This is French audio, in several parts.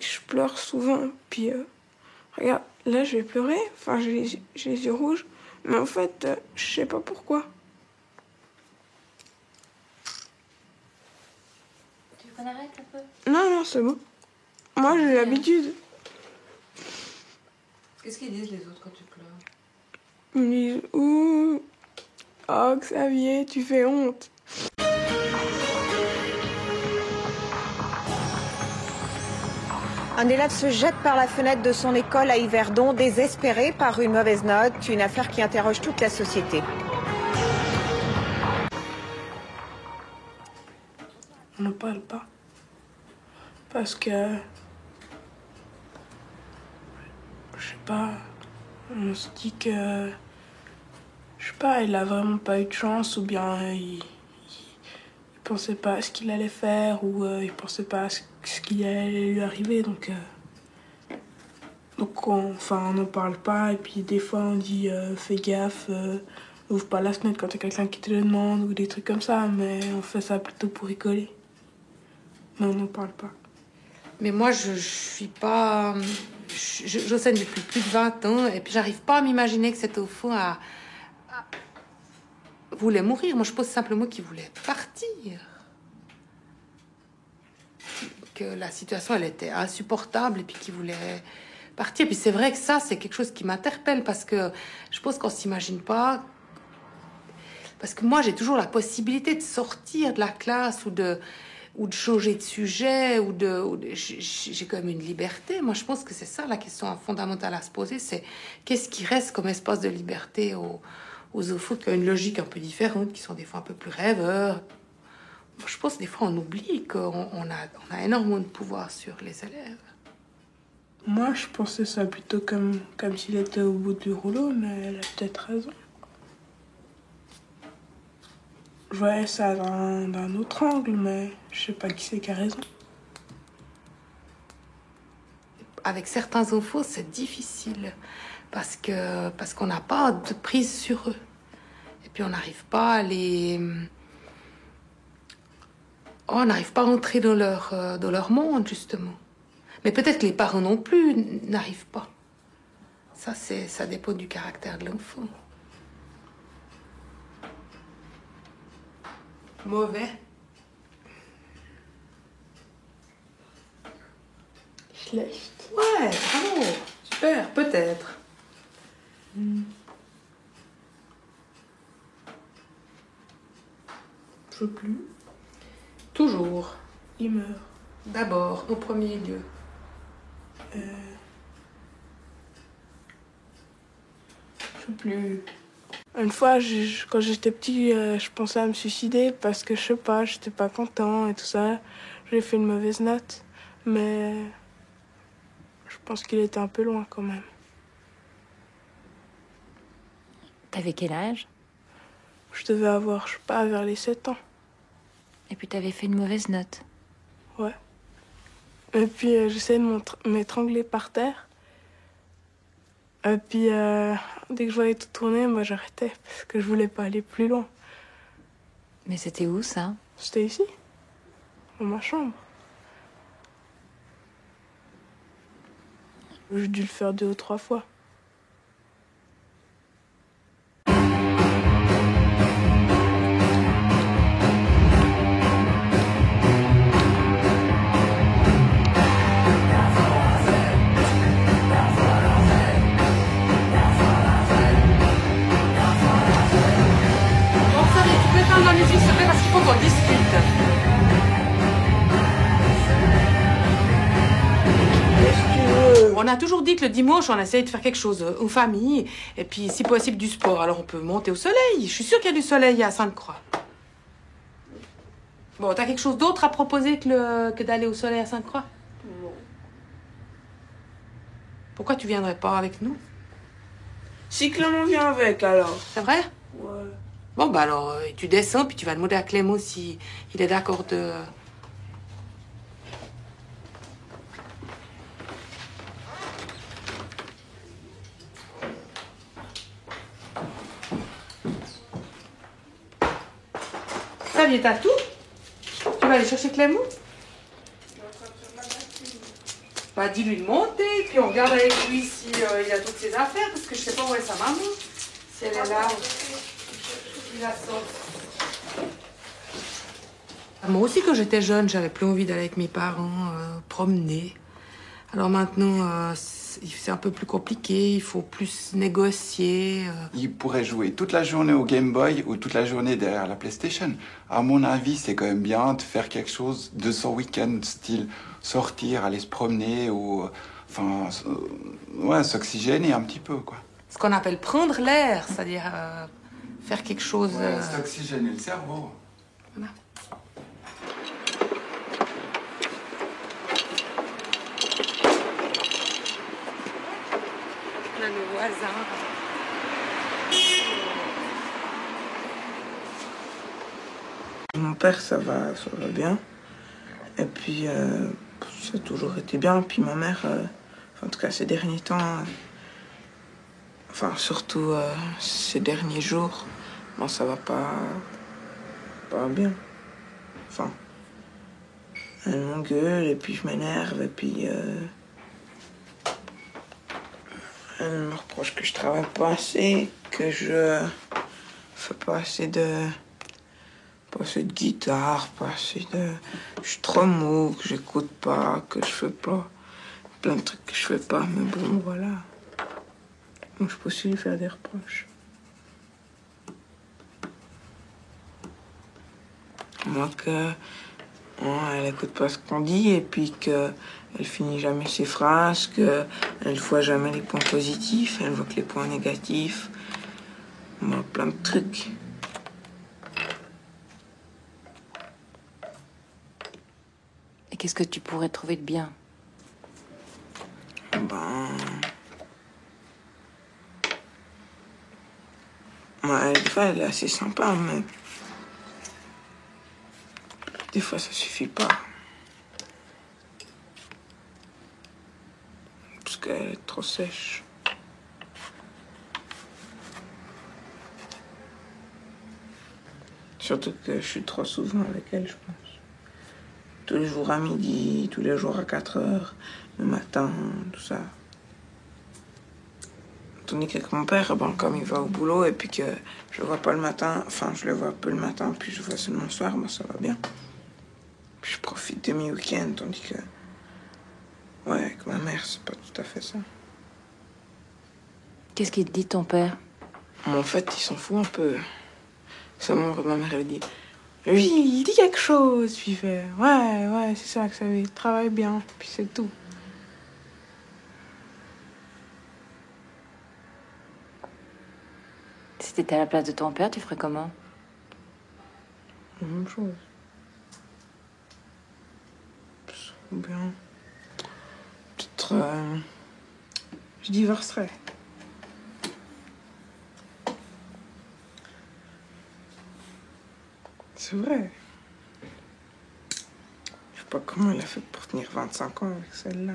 Je pleure souvent, puis regarde, là je vais pleurer, enfin j'ai les yeux rouges, mais en fait, je sais pas pourquoi. Tu veux qu'on arrête un peu? Non, c'est bon. Moi j'ai l'habitude. Qu'est-ce qu'ils disent les autres quand tu pleures? Ils me disent ouh, oh Xavier, tu fais honte. Un élève se jette par la fenêtre de son école à Yverdon, désespéré par une mauvaise note, une affaire qui interroge toute la société. On n'en parle pas. Parce que... Je sais pas... On se dit que... Je sais pas, il a vraiment pas eu de chance ou bien il pensait pas à ce qu'il allait faire ou il pensait pas à ce qui allait lui arriver donc on n'en parle pas et puis des fois on dit fais gaffe, ouvre pas la fenêtre quand il y a quelqu'un qui te le demande ou des trucs comme ça, mais on fait ça plutôt pour rigoler. Mais on n'en parle pas. Mais moi je suis pas... J'enseigne depuis plus de 20 ans et puis j'arrive pas à m'imaginer que cet enfant voulait mourir. Moi, je pense simplement qu'il voulait partir. Que la situation, elle était insupportable et puis qu'il voulait partir. Puis c'est vrai que ça, c'est quelque chose qui m'interpelle parce que je pense qu'on s'imagine pas... Parce que moi, j'ai toujours la possibilité de sortir de la classe ou de changer de sujet j'ai quand même une liberté. Moi, je pense que c'est ça la question fondamentale à se poser, c'est qu'est-ce qui reste comme espace de liberté aux enfants qui ont une logique un peu différente, qui sont des fois un peu plus rêveurs. Moi, je pense que des fois, on oublie qu'on a énormément de pouvoir sur les élèves. Moi, je pensais ça plutôt comme s'il était au bout du rouleau, mais elle a peut-être raison. Je voyais ça d'un autre angle, mais je sais pas qui c'est qui a raison. Avec certains enfants, c'est difficile parce qu'on n'a pas de prise sur eux. Et puis on n'arrive pas à les... on n'arrive pas à entrer dans leur monde, justement. Mais peut-être que les parents non plus n'arrivent pas. Ça dépend du caractère de l'enfant. Mauvais. Schlecht. Ouais, bravo. Super, peut-être. Je veux plus. Toujours. Il meurt. D'abord, au premier lieu. Je veux plus. Une fois, quand j'étais petit, je pensais à me suicider parce que je sais pas, j'étais pas content et tout ça. J'ai fait une mauvaise note, mais je pense qu'il était un peu loin quand même. T'avais quel âge? Je devais avoir, je sais pas, vers les 7 ans. Et puis t'avais fait une mauvaise note. Ouais. Et puis j'essayais de m'étrangler par terre. Et puis dès que je voyais tout tourner, moi j'arrêtais parce que je voulais pas aller plus loin. Mais c'était où ça? C'était ici, dans ma chambre. J'ai dû le faire 2 ou 3 fois. La musique, s'il te plaît, parce qu'il faut qu'on discute. On a toujours dit que le dimanche, on essaye de faire quelque chose aux familles, et puis si possible du sport. Alors on peut monter au soleil. Je suis sûre qu'il y a du soleil à Sainte-Croix. Bon, t'as quelque chose d'autre à proposer que d'aller au soleil à Sainte-Croix? Non. Pourquoi tu viendrais pas avec nous? Si Clément vient avec, alors. C'est vrai? Ouais. Bon, bah alors, tu descends, puis tu vas demander à Clément si il est d'accord de... Ça y est, t'as tout? Tu vas aller chercher Clément? Bah, dis-lui de monter, puis on regarde avec lui si il a toutes ses affaires, parce que je sais pas où est sa maman. Si elle est là, il la sort. Moi aussi, quand j'étais jeune, j'avais plus envie d'aller avec mes parents promener. Alors maintenant, c'est un peu plus compliqué, il faut plus négocier. Il pourrait jouer toute la journée au Game Boy ou toute la journée derrière la PlayStation. À mon avis, c'est quand même bien de faire quelque chose de son week-end, style sortir, aller se promener ou... Enfin, ouais, s'oxygéner un petit peu, quoi. Ce qu'on appelle prendre l'air, c'est-à-dire faire quelque chose... Ouais, s'oxygéner le cerveau. Voilà. On a nos voisins. Mon père, ça va bien. Et puis, ça a toujours été bien. Puis ma mère, en tout cas ces derniers temps, enfin surtout ces derniers jours, bon, ça va pas bien. Enfin, elle m'engueule et puis je m'énerve et puis elle me reproche que je travaille pas assez, que je fais pas assez de guitare, pas assez de... Je suis trop mou, que j'écoute pas, que je fais pas plein de trucs que je fais pas, mais bon, voilà. Donc je peux aussi lui faire des reproches. Moi que... elle écoute pas ce qu'on dit et puis que elle finit jamais ses phrases, que elle voit jamais les points positifs, elle voit que les points négatifs. Moi, plein de trucs. Et qu'est-ce que tu pourrais trouver de bien? Ben... Ouais, des fois, elle est assez sympa, mais... Des fois, ça suffit pas. Parce qu'elle est trop sèche. Surtout que je suis trop souvent avec elle, je pense. Tous les jours à midi, tous les jours à 4 heures, le matin, tout ça. Tandis qu'avec mon père, bon, comme il va au boulot et puis que je le vois pas le matin, enfin je le vois peu le matin, puis je le vois seulement le soir, moi ça va bien. Puis je profite de mes week-ends, tandis que... Ouais, avec ma mère, c'est pas tout à fait ça. Qu'est-ce qu'il te dit, ton père? Mais en fait, il s'en fout un peu. Seulement, ma mère, elle dit... Oui, il dit quelque chose, puis il fait... Ouais, c'est ça que ça veut dire. Travaille bien, puis c'est tout. Si t'étais à la place de ton père, tu ferais comment? La même chose. Ou bien... Peut-être... je divorcerais. C'est vrai. Je sais pas comment elle a fait pour tenir 25 ans avec celle-là.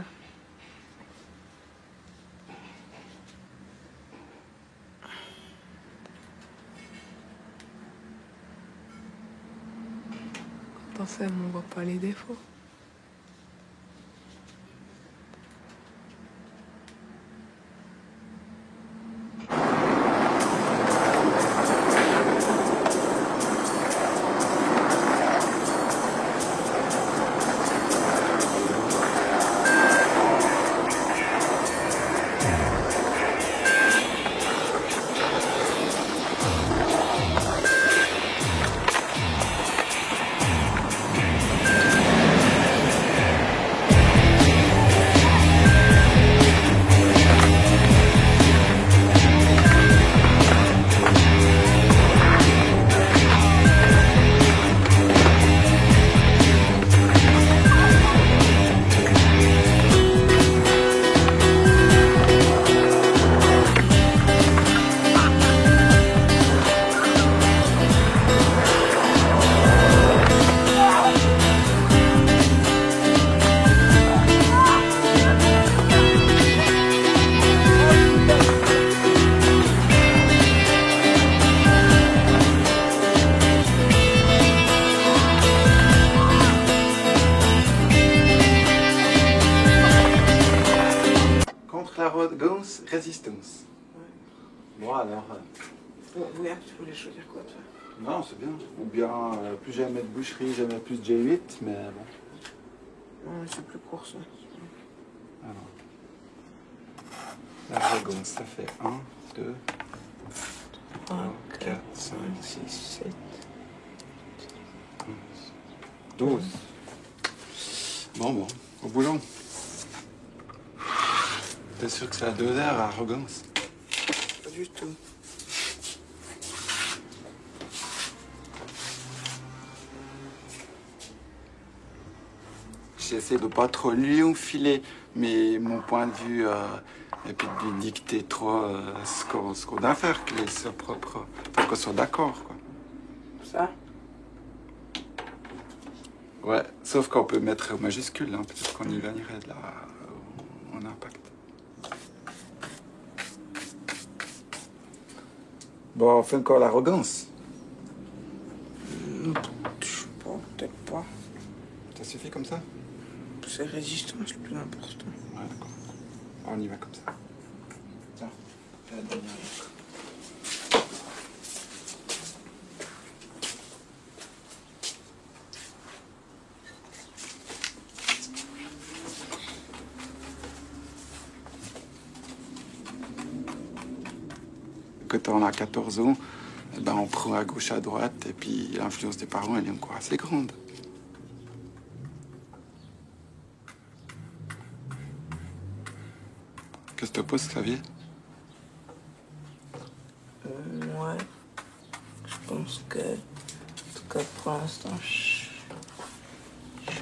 Quand on s'aime, on voit pas les défauts. arrogance, résistance. Ouais. Bon, alors... Ouais, tu voulais choisir quoi, toi? Non, c'est bien. Ou bien, plus jamais de boucherie, jamais plus de J8, mais bon. Non, c'est plus court, ça. Alors. L'arrogance, ça fait 1, 2, 3, 4, 5, 6, 7, 12. Bon, au boulot. T'es sûr que c'est à 2 heures, arrogance? Pas du tout. J'essaie de pas trop lui enfiler mon point de vue et puis de lui dicter trop ce qu'on a à faire, qu'il ait sa propre... Enfin, qu'on soit d'accord, quoi. Ça? Ouais, sauf qu'on peut mettre au majuscule, hein. Peut-être qu'on y gagnerait de en impact. Bon, on fait encore l'arrogance. Je sais pas, peut-être pas. Ça suffit comme ça? C'est résistance le plus important. Ouais, d'accord. On y va comme ça. Tiens, fais la dernière lettre. Quand on a 14 ans, eh ben on prend à gauche, à droite, et puis l'influence des parents, elle est encore assez grande. Qu'est-ce que tu penses, Xavier? Ouais. Je pense que, en tout cas pour l'instant, je suis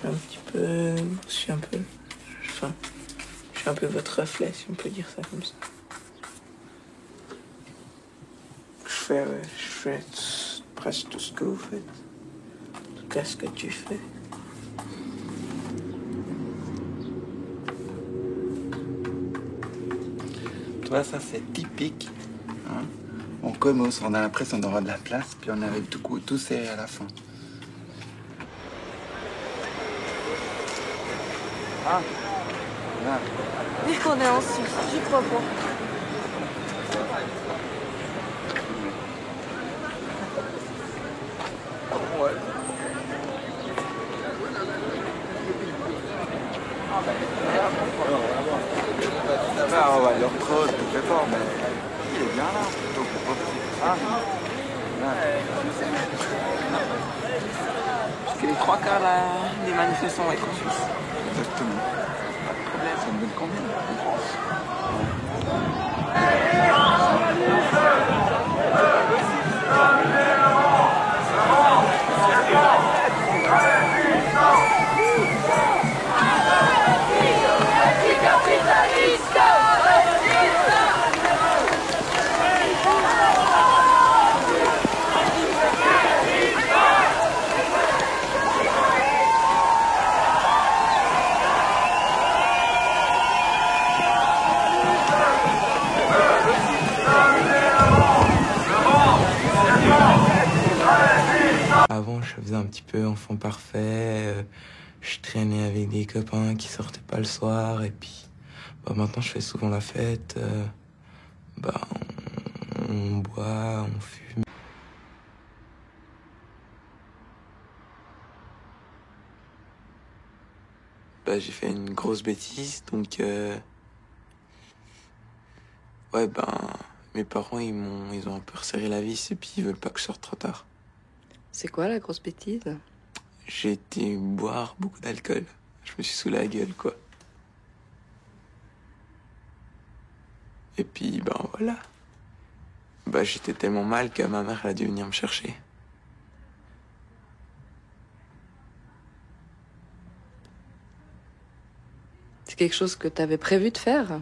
un petit peu... Je suis un peu votre reflet, si on peut dire ça comme ça. Je fais presque tout ce que vous faites. En tout cas, ce que tu fais. Toi, ça, c'est typique. Hein? On commence, on a l'impression d'avoir de la place, puis on arrive tout serré à la fin. Ah, là. Dire qu'on est en Suisse, j'y crois pas. On va leur prod, tout fort, mais il est bien là, plutôt que pas. Ah, Parce que les 3/4 des manifestants vont être en Suisse. exactement. Pas de problème, ça me donne combien en France? Avant, je faisais un petit peu enfant parfait. Je traînais avec des copains qui sortaient pas le soir. Et puis, maintenant, je fais souvent la fête. On boit, on fume. J'ai fait une grosse bêtise, donc... mes parents, ils ont un peu resserré la vis et puis ils veulent pas que je sorte trop tard. C'est quoi la grosse bêtise? J'ai été boire beaucoup d'alcool. Je me suis saoulé la gueule, quoi. Et puis, voilà. J'étais tellement mal que ma mère, elle a dû venir me chercher. C'est quelque chose que t'avais prévu de faire?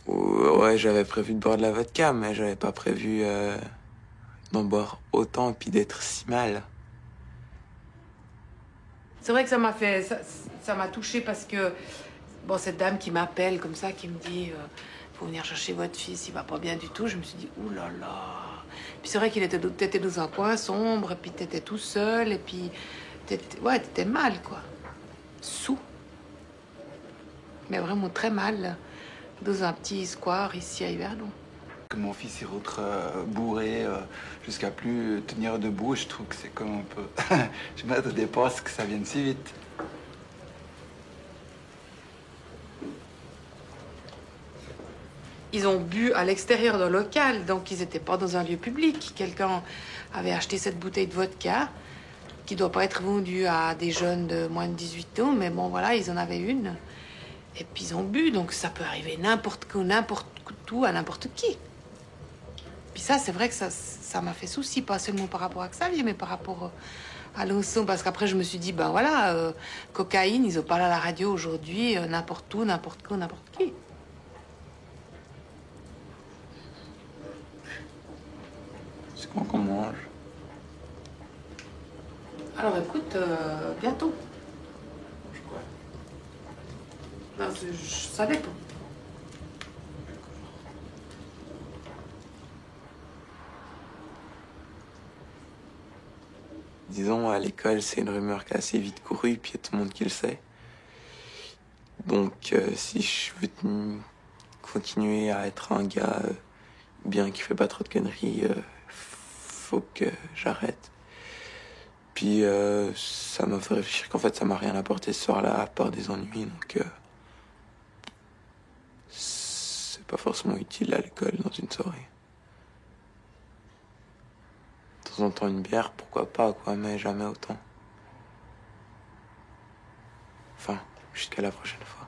Ouais, j'avais prévu de boire de la vodka, mais j'avais pas prévu d'en boire autant et puis d'être si mal. C'est vrai que ça m'a fait... Ça m'a touchée parce que... Bon, cette dame qui m'appelle comme ça, qui me dit... faut venir chercher votre fils, il va pas bien du tout. Je me suis dit, ouh là là. Puis c'est vrai qu'il t'étais dans un coin sombre, et puis t'étais tout seul, et puis... t'étais mal, quoi. Sous. Mais vraiment très mal. dans un petit square ici à Yverdon. Que mon fils il rentre bourré jusqu'à plus tenir debout, je trouve que c'est comme un peu... je m'attendais pas à ce que ça vienne si vite. Ils ont bu à l'extérieur d'un local, donc ils n'étaient pas dans un lieu public. Quelqu'un avait acheté cette bouteille de vodka qui ne doit pas être vendue à des jeunes de moins de 18 ans, mais bon, voilà, ils en avaient une. Et puis ils ont bu, donc ça peut arriver n'importe où, à n'importe qui. Puis ça, c'est vrai que ça m'a fait souci, pas seulement par rapport à Xavier, mais par rapport à l'ensemble. Parce qu'après, je me suis dit, ben voilà, cocaïne, ils en parlent à la radio aujourd'hui, n'importe où, n'importe quand, n'importe qui. C'est quand qu'on mange? Alors écoute, bientôt. Je crois. Non, ça dépend. Disons, à l'école, c'est une rumeur qui est assez vite courue, puis il y a tout le monde qui le sait. Donc, si je veux continuer à être un gars bien qui fait pas trop de conneries, faut que j'arrête. Puis, ça m'a fait réfléchir qu'en fait, ça m'a rien apporté ce soir-là, à part des ennuis, donc... c'est pas forcément utile, l'alcool, dans une soirée. De temps en temps, une bière, pourquoi pas, quoi, mais jamais autant. Enfin, jusqu'à la prochaine fois.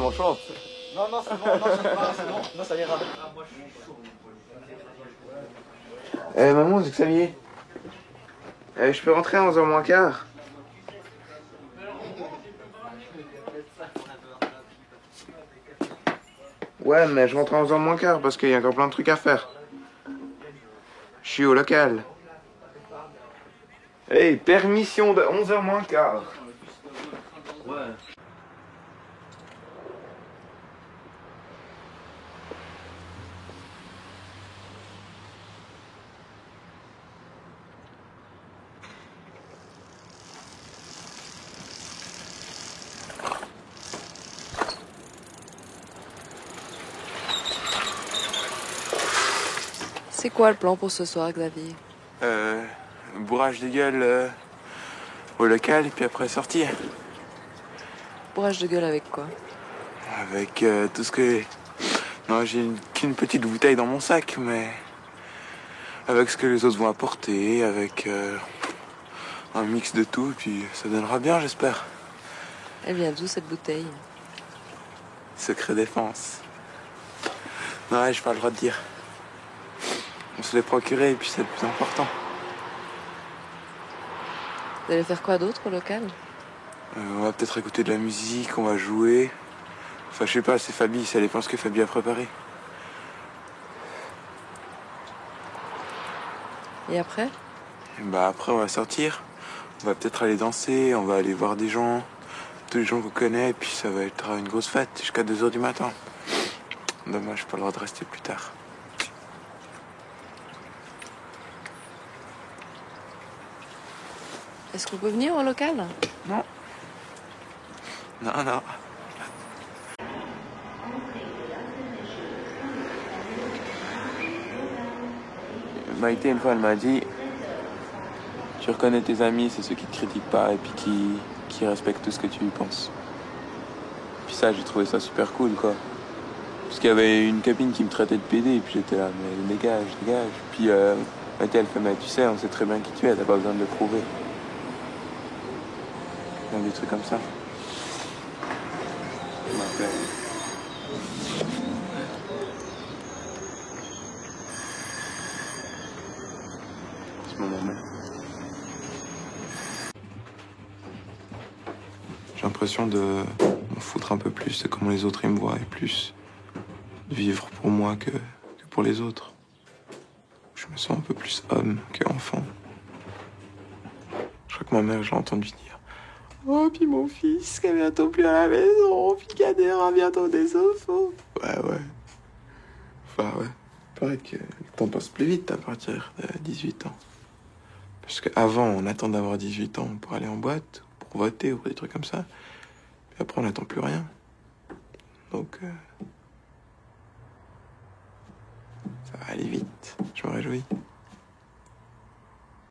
On chante. Non, c'est bon, non, ça va, c'est bon, non, ça ira. Maman, c'est Xavier. Je peux rentrer à 11h moins quart? Ouais, mais je rentre à 11h moins quart parce qu'il y a encore plein de trucs à faire. Je suis au local. Hey, permission de 11h moins quart. Ouais. C'est quoi le plan pour ce soir, Xavier? Bourrage de gueule au local et puis après sortir. Bourrage de gueule avec quoi? Avec tout ce que... Non, j'ai qu'une petite bouteille dans mon sac, mais... Avec ce que les autres vont apporter, avec un mix de tout, puis ça donnera bien, j'espère. Elle vient d'où, cette bouteille? Secret défense. Non, ouais, j'ai pas le droit de dire. On se l'est procuré et puis c'est le plus important. Vous allez faire quoi d'autre au local? On va peut-être écouter de la musique, on va jouer. Enfin, je sais pas, c'est Fabi, ça dépend ce que Fabi a préparé. Et après? Et bah après, on va sortir. On va peut-être aller danser, on va aller voir des gens. Tous les gens qu'on connaît, et puis ça va être une grosse fête jusqu'à 2h du matin. Dommage, j'ai pas le droit de rester plus tard. Est-ce qu'on peut venir au local? Non. Non. Maïté, une fois, elle m'a dit, tu reconnais tes amis, c'est ceux qui te critiquent pas et puis qui respectent tout ce que tu penses. Puis ça, j'ai trouvé ça super cool, quoi. Parce qu'il y avait une copine qui me traitait de PD et puis j'étais là, mais dégage. Puis Maïté, elle fait, mais tu sais, on sait très bien qui tu es, t'as pas besoin de le prouver. Donc des trucs comme ça. Ça m'a fait... J'ai l'impression de m'en foutre un peu plus de comment les autres ils me voient et plus de vivre pour moi que pour les autres. Je me sens un peu plus homme qu'enfant. Je crois que ma mère, j'ai entendu dire « Oh, puis mon fils qui est bientôt plus à la maison, puis Kader a bientôt des enfants. » Ouais. Enfin, ouais. Il paraît que le temps passe plus vite à partir de 18 ans. Parce qu'avant, on attend d'avoir 18 ans pour aller en boîte, pour voter ou pour des trucs comme ça. Puis après, on n'attend plus rien. Donc, ça va aller vite. Je me réjouis. En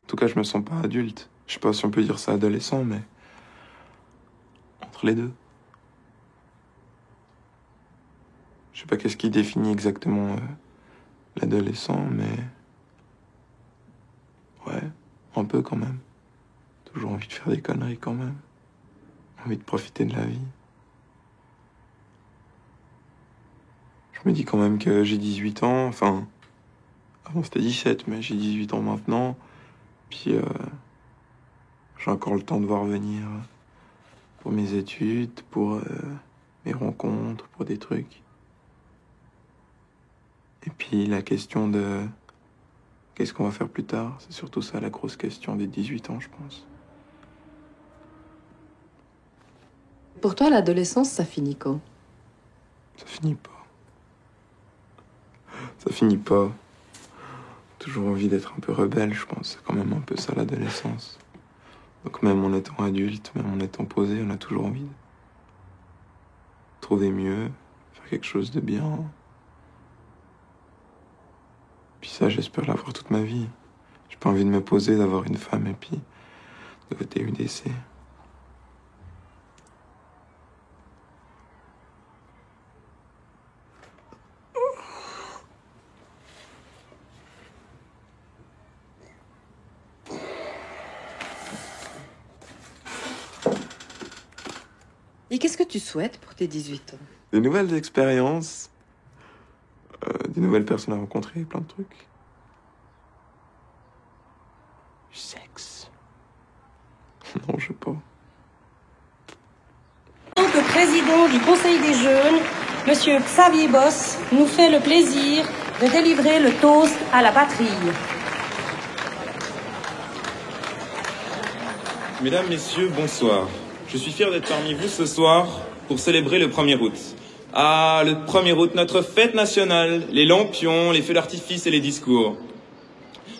tout cas, je me sens pas adulte. Je sais pas si on peut dire ça adolescent, mais entre les deux. Je sais pas qu'est-ce qui définit exactement l'adolescent, mais ouais. Un peu quand même. Toujours envie de faire des conneries quand même. Envie de profiter de la vie. Je me dis quand même que j'ai 18 ans, enfin... Avant c'était 17, mais j'ai 18 ans maintenant. Puis j'ai encore le temps de voir venir pour mes études, pour mes rencontres, pour des trucs. Et puis la question de... Qu'est-ce qu'on va faire plus tard? C'est surtout ça la grosse question des 18 ans, je pense. Pour toi, l'adolescence, ça finit quand? Ça finit pas. Ça finit pas. Toujours envie d'être un peu rebelle, je pense. C'est quand même un peu ça l'adolescence. Donc même en étant adulte, même en étant posé, on a toujours envie de trouver mieux, faire quelque chose de bien. Puis ça, j'espère l'avoir toute ma vie. J'ai pas envie de me poser, d'avoir une femme et puis de voter UDC. Et qu'est-ce que tu souhaites pour tes 18 ans? Des nouvelles expériences, des nouvelles personnes à rencontrer, plein de trucs. Du sexe. Non, je sais pas. En tant que président du Conseil des jeunes, Monsieur Xavier Bosse nous fait le plaisir de délivrer le toast à la patrie. Mesdames, Messieurs, bonsoir. Je suis fier d'être parmi vous ce soir pour célébrer le 1er août. Ah, le 1er août, notre fête nationale, les lampions, les feux d'artifice et les discours.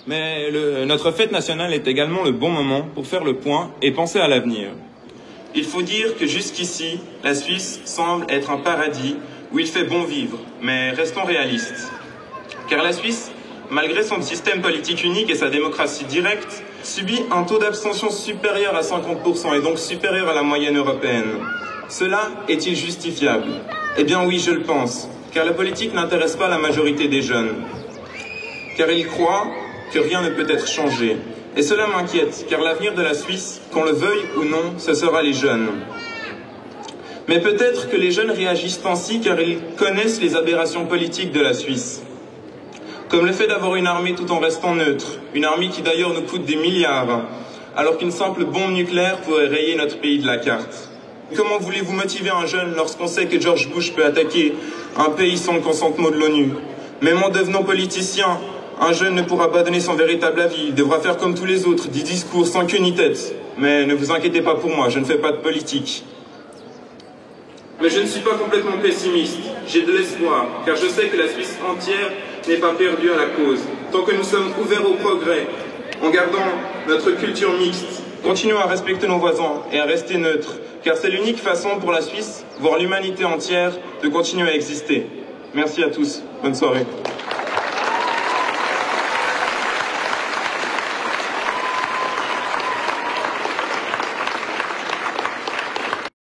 Mais notre fête nationale est également le bon moment pour faire le point et penser à l'avenir. Il faut dire que jusqu'ici, la Suisse semble être un paradis où il fait bon vivre, mais restons réalistes. Car la Suisse, malgré son système politique unique et sa démocratie directe, subit un taux d'abstention supérieur à 50% et donc supérieur à la moyenne européenne. Cela est-il justifiable? Eh bien oui, je le pense, car la politique n'intéresse pas la majorité des jeunes. Car ils croient que rien ne peut être changé. Et cela m'inquiète, car l'avenir de la Suisse, qu'on le veuille ou non, ce sera les jeunes. Mais peut-être que les jeunes réagissent ainsi car ils connaissent les aberrations politiques de la Suisse. Comme le fait d'avoir une armée tout en restant neutre, une armée qui d'ailleurs nous coûte des milliards, alors qu'une simple bombe nucléaire pourrait rayer notre pays de la carte. Comment voulez-vous motiver un jeune lorsqu'on sait que George Bush peut attaquer un pays sans le consentement de l'ONU? Même en devenant politicien, un jeune ne pourra pas donner son véritable avis, il devra faire comme tous les autres, des discours sans queue ni tête. Mais ne vous inquiétez pas pour moi, je ne fais pas de politique. Mais je ne suis pas complètement pessimiste, j'ai de l'espoir, car je sais que la Suisse entière n'est pas perdue à la cause. Tant que nous sommes ouverts au progrès, en gardant notre culture mixte, continuons à respecter nos voisins et à rester neutres, car c'est l'unique façon pour la Suisse, voire l'humanité entière, de continuer à exister. Merci à tous, bonne soirée.